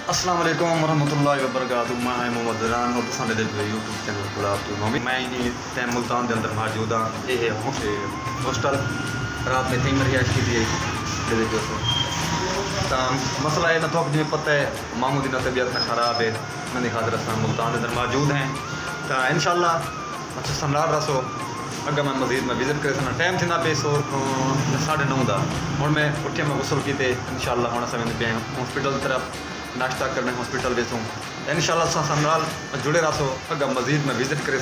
अस्सलाम वालेकुम वरहमतुल्लाहि वबरकातुहू। मैं मोहम्मद ज़रान और तुसां दे यूट्यूब चैनल को आप तो मैं इन्हीं मुल्तान के अंदर मौजूद हाँ। ये है हॉस्टल रात में तीन रिहाइश की थी दोस्तों। तो मसला है ना तो जिम्में पता है मामू की तबीयत ख़राब है मैंने खातर अस मुल्तान के अंदर मौजूद हैं। तो इंशाअल्लाह अच्छा संभाल रसो अगर मैं मजीद में विजिट करे सना टाइम थी ना पे सो 9:30 का हूँ मैं उठे मैं गुसल किए इंशाअल्लाह हम अस पे हॉस्पिटल तरफ नाश्ता करने हॉस्पिटल वेसूँ इंशाअल्लाह संभाल जुड़े रहो अगर मजीद में विजिट करे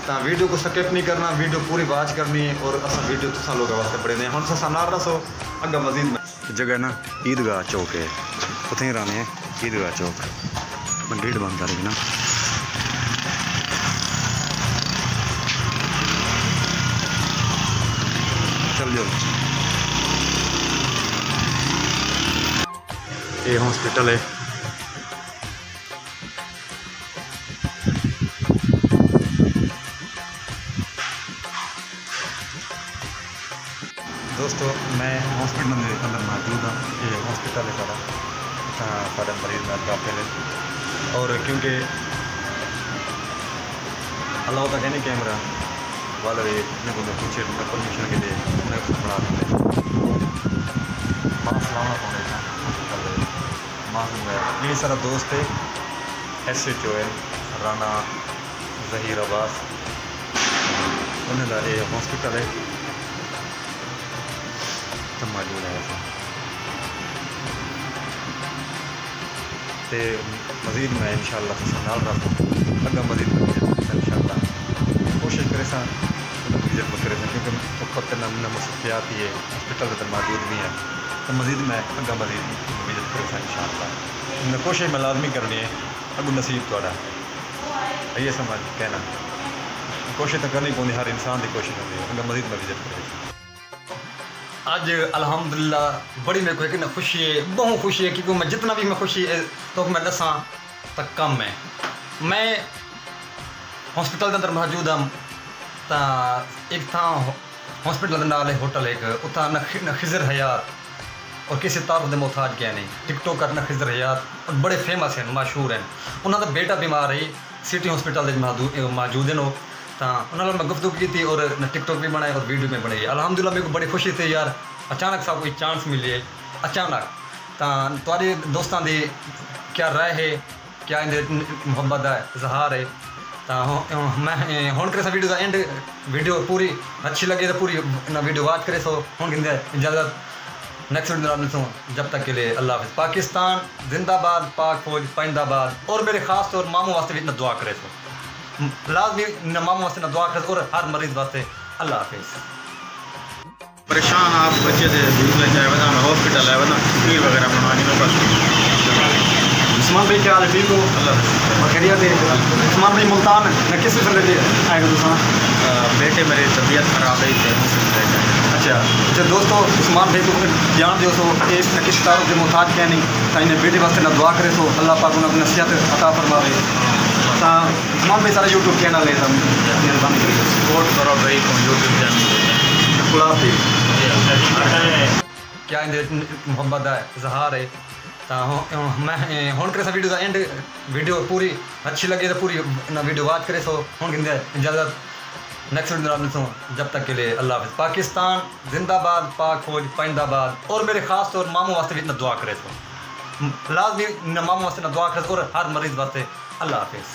तो वीडियो को स्किप नहीं करना, वीडियो पूरी वॉच करनी है और अस वीडियो तुम लोगों वास्ते पढ़े ने हम संभाल रहो अगर मजीद में जगह ना ईदगाह चौक है उतने रहने हैं ईदगाह चौक मैं गेट बंद करेगी ना चल जाओ। ये हॉस्पिटल है दोस्तों। मैं हॉस्पिटल के अंदर मौजूद हाँ। ये हॉस्पिटल है सारा मरीज में दाखिल है और क्योंकि अल्लाह का कहने कैमरा वाले कुछ परमिशन के लिए बना मास्क लाना पड़ेगा हॉस्पिटल मास्क ये सारा दोस्त है SHO राना जहीर अब्बास उन्हें ये हॉस्पिटल है सब मौजूद है ऐसे तो मज़ीद में इंशाअल्लाह संभाल रहा अगर मज़ीद इंशाअल्लाह कोशिश करे विजिट में करे क्योंकि वक्त नमूना मसरूफियात ही है हॉस्पिटल के अंदर मौजूद भी हैं तो मज़ीद में अगर मज़ीद विजिट करे इंशाअल्लाह कोशिश में लाजमी करनी है अगू नसीब थोड़ा ये समझ कहना कोशिश तो करनी पौनी हर इंसान की कोशिश होती है अगर मज़ीद में विजिट करे। आज अल्हम्दुलिल्लाह बड़ी मेरे को एक खुशी है बहुत खुशी है क्योंकि मैं जितना भी मैं खुशी है तो मैं दसा तक कम है। मैं हॉस्पिटल के अंदर मौजूद हाँ तो एक था हॉस्पिटल के नाल होटल एक उतना न खिजर हयात और किसी तारुफ के मोहताज क्या नहीं टिकटॉकर न खिजर हयात और बड़े फेमस हैं मशहूर हैं उन्होंने बेटा बीमार है सिटी हॉस्पिटल मौजूद हैं तो उन्होंने मैं गुफ्तगू की थी और टिकटॉक भी बनाए और वीडियो भी बनाई अल्हम्दुलिल्लाह मेरे को बड़ी खुशी थी यार अचानक सा कोई चांस मिले अचानक तो तुम्हारे दोस्तों की क्या राय है क्या मुहब्बत का इजहार है तो मैं हूँ करे वीडियो का एंड वीडियो पूरी अच्छी लगे तो पूरी वीडियो वॉच करे सो हूँ कहते इजाज़त नेक्स्ट वीडियो मिलूँ जब तक के लिए अल्लाह हाफ़िज़। पाकिस्तान जिंदाबाद, पाक फौज पाइंदाबाद और मेरे खास तौर मामू वास्ते भी इतना दुआ करे सो लाजमी मामू वास्ते ना दुआ करे और हर मरीज वास्ते अल्लाह हाफ़िज़। परेशान आप बच्चे से दूर ले जाए बना हॉस्पिटल है बना खीर वगैरह बनवानी में बस उस्मान भाई क्या हाल है ठीक हो अल्लाह खैरियत है। उस्मान भाई मुल्तान न किस वजह से आएगा दूसरा बेटे मेरी तबीयत खराब है अच्छा दोस्तों उस्मान भाई को जान दो सो एक न किस तारों के मोहताज क्या नहीं तो इन्हें बेटे वास्ते ना दुआ करे सो अल्लाह पाक उन्हें नसीहत अता फरमावे। तो उस्मान भाई सारा यूट्यूब चैनल है मेहरबानी करिए सपोर्ट करो भाई यूट्यूब चैनल क्या मुहब्बत का इजहार है तो मैं हूँ करे वीडियो का एंड वीडियो पूरी अच्छी लगे तो पूरी वीडियो वॉच करे सो हूँ कहते इजाज़त नेक्स्ट वीडियो मिलूँ जब तक के लिए अल्लाह हाफ़िज़। पाकिस्तान जिंदाबाद, पाक फौज पाइंदाबाद और मेरे खास तौर मामू वास्ते भी इतना दुआ करे सो लाजमी मामू वास्ते ना दुआ करे और हर मरीज वास्ते अल्लाह हाफ़िज़।